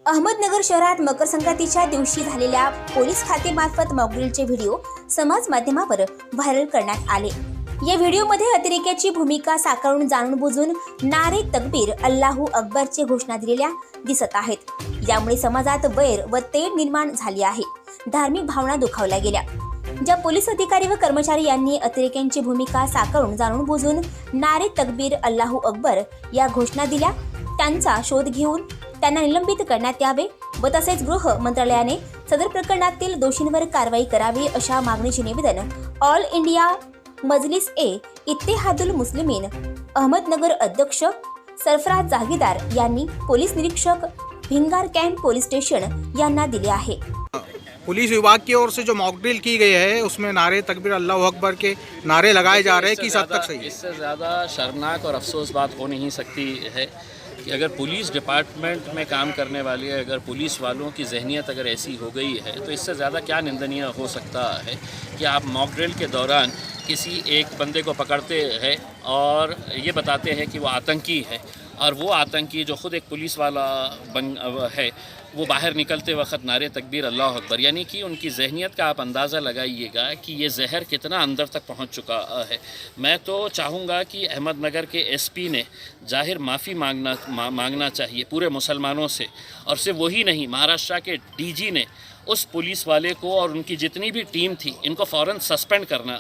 अहमदनगर शहरात मकर संक्रांतीच्या दिवशी झालेल्या पोलीस खात्यामार्फत मॉकड्रिलचे व्हिडिओ समाज माध्यमावर व्हायरल करण्यात आले। या व्हिडिओमध्ये अतिरेक्याची भूमिका साकारून जाणून बुजून नारे तकबीर अल्लाहू अकबरची घोषणा दिलेल्या दिसत आहेत। यामुळे समाजात वैर व तेढ निर्माण झाली आहे। धार्मिक भावना दुखावल्या गेल्या। ज्या पोलीस अधिकारी व कर्मचारी यांनी अतिरेक्यांची भूमिका साकारून जाणून बुजून नारे तकबीर अल्लाहू अकबर या घोषणा दिल्या, त्यांचा शोध घेऊन त्यांना निलंबित करण्यात यावे व तसेच गृह मंत्रालयाने सदर प्रकरणातील दोषींवर कारवाई करावी अशा मागणीचे निवेदन ऑल इंडिया मजलिस ए इत्तेहादुल मुस्लिमीन अहमदनगर अध्यक्ष सरफराज जागीरदार यांनी पोलीस निरीक्षक भिंगार कैंट पोलीस स्टेशन यांना दिले आहे। पुलिस विभाग की ओर से जो मॉकड्रिल की गई है उसमें नारे तकबीर अल्लाहू अकबर के नारे लगाए जा रहे हैं कि हद तक सही है? इससे ज़्यादा शर्मनाक और अफसोस बात हो नहीं सकती है कि अगर पुलिस डिपार्टमेंट में काम करने वाले अगर पुलिस वालों की जहनीत अगर ऐसी हो गई है तो इससे ज़्यादा क्या निंदनीय हो सकता है कि आप मॉकड्रिल के दौरान किसी एक बंदे को पकड़ते हैं और ये बताते हैं कि वो आतंकी है, और वो आतंकी जो ख़ुद एक पुलिस वाला है वो बाहर निकलते वक्त नारे तकबीर अल्लाह अकबर, यानी कि उनकी जहनीत का आप अंदाज़ा लगाइएगा कि ये जहर कितना अंदर तक पहुंच चुका है। मैं तो चाहूँगा कि अहमदनगर के एसपी ने जाहिर माफ़ी मांगना चाहिए पूरे मुसलमानों से, और सिर्फ वही नहीं, महाराष्ट्र के डीजी ने उस पुलिस वाले को और उनकी जितनी भी टीम थी इनको फ़ौरन सस्पेंड करना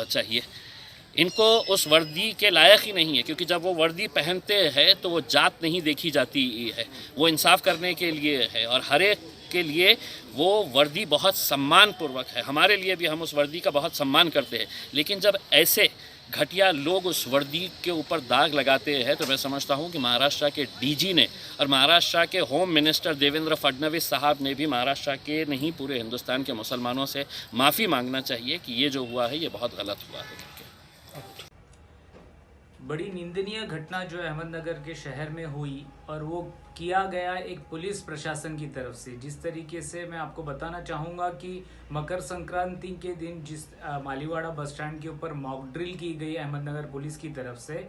चाहिए। इनको उस वर्दी के लायक ही नहीं है, क्योंकि जब वो वर्दी पहनते हैं तो वो जात नहीं देखी जाती है, वो इंसाफ करने के लिए है और हर एक के लिए वो वर्दी बहुत सम्मानपूर्वक है। हमारे लिए भी हम उस वर्दी का बहुत सम्मान करते हैं, लेकिन जब ऐसे घटिया लोग उस वर्दी के ऊपर दाग लगाते हैं तो मैं समझता हूँ कि महाराष्ट्र के डीजी ने और महाराष्ट्र के होम मिनिस्टर देवेंद्र फडणवीस साहब ने भी महाराष्ट्र के नहीं पूरे हिंदुस्तान के मुसलमानों से माफ़ी मांगना चाहिए कि ये जो हुआ है ये बहुत गलत हुआ है। बड़ी निंदनीय घटना जो अहमदनगर के शहर में हुई, और वो किया गया एक पुलिस प्रशासन की तरफ से। जिस तरीके से मैं आपको बताना चाहूँगा कि मकर संक्रांति के दिन जिस मालीवाड़ा बस स्टैंड के ऊपर मॉक ड्रिल की गई अहमदनगर पुलिस की तरफ से,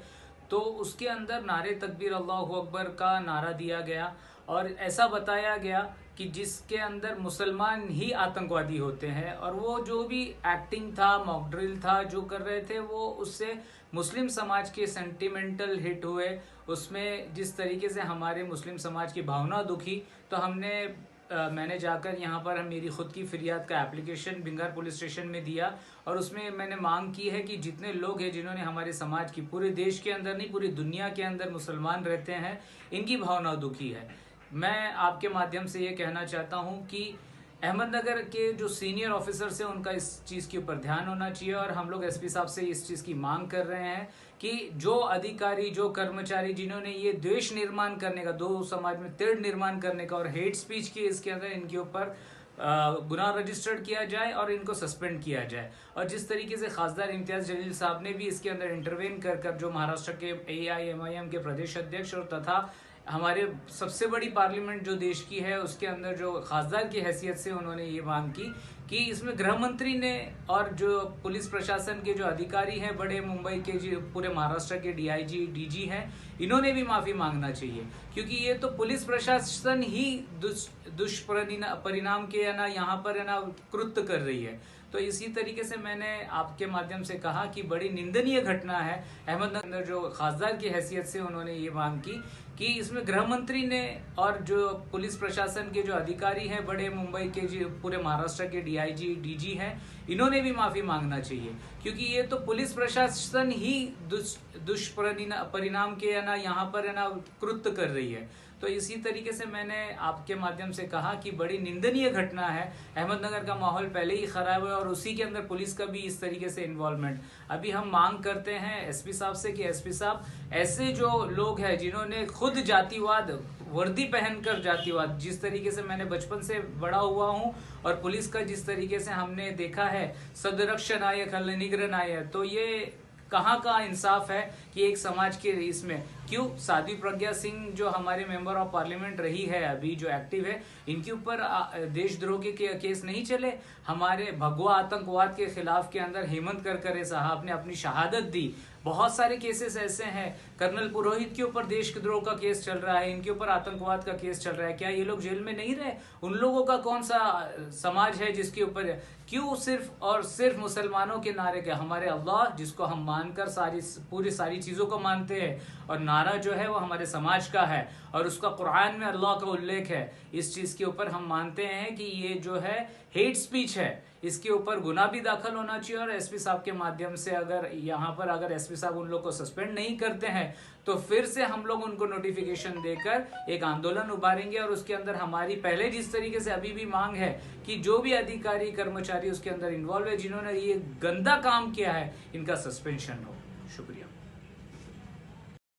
तो उसके अंदर नारे तकबीर अल्लाहू अकबर का नारा दिया गया और ऐसा बताया गया कि जिसके अंदर मुसलमान ही आतंकवादी होते हैं, और वो जो भी एक्टिंग था, मॉक ड्रिल था जो कर रहे थे, वो उससे मुस्लिम समाज के सेंटिमेंटल हिट हुए। उसमें जिस तरीके से हमारे मुस्लिम समाज की भावना दुखी, तो मैंने जाकर यहाँ पर मेरी खुद की फिरियाद का एप्लीकेशन भिंगार पुलिस स्टेशन में दिया, और उसमें मैंने मांग की है कि जितने लोग हैं जिन्होंने हमारे समाज की, पूरे देश के अंदर नहीं पूरी दुनिया के अंदर मुसलमान रहते हैं, इनकी भावना दुखी है। मैं आपके माध्यम से ये कहना चाहता हूँ कि अहमदनगर के जो सीनियर ऑफिसर्स हैं उनका इस चीज़ के ऊपर ध्यान होना चाहिए, और हम लोग एसपी साहब से इस चीज़ की मांग कर रहे हैं कि जो अधिकारी, जो कर्मचारी जिन्होंने ये द्वेष निर्माण करने का, दो समाज में तेढ़ निर्माण करने का और हेट स्पीच की इसके अंदर, इनके ऊपर गुनाह रजिस्टर्ड किया जाए और इनको सस्पेंड किया जाए। और जिस तरीके से खासदार इम्तियाज जलील साहब ने भी इसके अंदर इंटरवेन कर जो महाराष्ट्र के AIMIM के प्रदेश अध्यक्ष और तथा हमारे सबसे बड़ी पार्लियामेंट जो देश की है उसके अंदर जो खासदार की हैसियत से उन्होंने ये मांग की कि इसमें गृह मंत्री ने और जो पुलिस प्रशासन के जो अधिकारी हैं, बड़े मुंबई के जो पूरे महाराष्ट्र के DIG DG हैं, इन्होंने भी माफ़ी मांगना चाहिए, क्योंकि ये तो पुलिस प्रशासन ही दुष्परिणाम के यहाँ पर कृत्य कर रही है। तो इसी तरीके से मैंने आपके माध्यम से कहा कि बड़ी निंदनीय घटना है अहमदनगर, जो खासदार की हैसियत से उन्होंने ये मांग की कि इसमें गृह मंत्री ने और जो पुलिस प्रशासन के जो अधिकारी हैं, बड़े मुंबई के जो पूरे महाराष्ट्र के DIG DG हैं, इन्होंने भी माफ़ी मांगना चाहिए, क्योंकि ये तो पुलिस प्रशासन ही दुष्परिणाम के यहाँ पर कृत्य कर रही है। तो इसी तरीके से मैंने आपके माध्यम से कहा कि बड़ी निंदनीय घटना है। अहमदनगर का माहौल पहले ही खराब है और उसी के अंदर पुलिस का भी इस तरीके से इन्वॉल्वमेंट। अभी हम मांग करते हैं एसपी साहब से कि एसपी साहब, ऐसे जो लोग हैं जिन्होंने खुद जातिवाद, वर्दी पहनकर जातिवाद, जिस तरीके से मैंने बचपन से बड़ा हुआ हूँ और पुलिस का जिस तरीके से हमने देखा है सदरक्षण आय निग्रह आय, तो ये कहाँ का इंसाफ है कि एक समाज के इसमें क्यों साध्वी प्रज्ञा सिंह जो हमारे मेंबर ऑफ पार्लियामेंट रही है अभी जो एक्टिव है, इनके ऊपर देशद्रोह के केस नहीं चले? हमारे भगवा आतंकवाद के खिलाफ के अंदर हेमंत करकरे साहब ने अपनी शहादत दी। बहुत सारे केसेस ऐसे हैं। कर्नल पुरोहित के ऊपर देशद्रोह का केस चल रहा है, इनके ऊपर आतंकवाद का केस चल रहा है। क्या ये लोग जेल में नहीं रहे? उन लोगों का कौन सा समाज है जिसके ऊपर क्यों सिर्फ और सिर्फ मुसलमानों के नारे के? हमारे अल्लाह जिसको हम मानकर सारी चीजों को मानते हैं, और नारा जो है वो हमारे समाज का है और उसका कुरान में अल्लाह का उल्लेख है। इस चीज के ऊपर हम मानते हैं कि ये जो है हेट स्पीच है, इसके ऊपर गुनाह भी दाखिल होना चाहिए। और एसपी साहब के माध्यम से अगर एसपी साहब उन लोग को सस्पेंड नहीं करते हैं तो फिर से हम लोग उनको नोटिफिकेशन देकर एक आंदोलन उभारेंगे। और उसके अंदर हमारी पहले जिस तरीके से अभी भी मांग है कि जो भी अधिकारी कर्मचारी उसके अंदर इन्वॉल्व है, जिन्होंने ये गंदा काम किया है, इनका सस्पेंशन हो। शुक्रिया।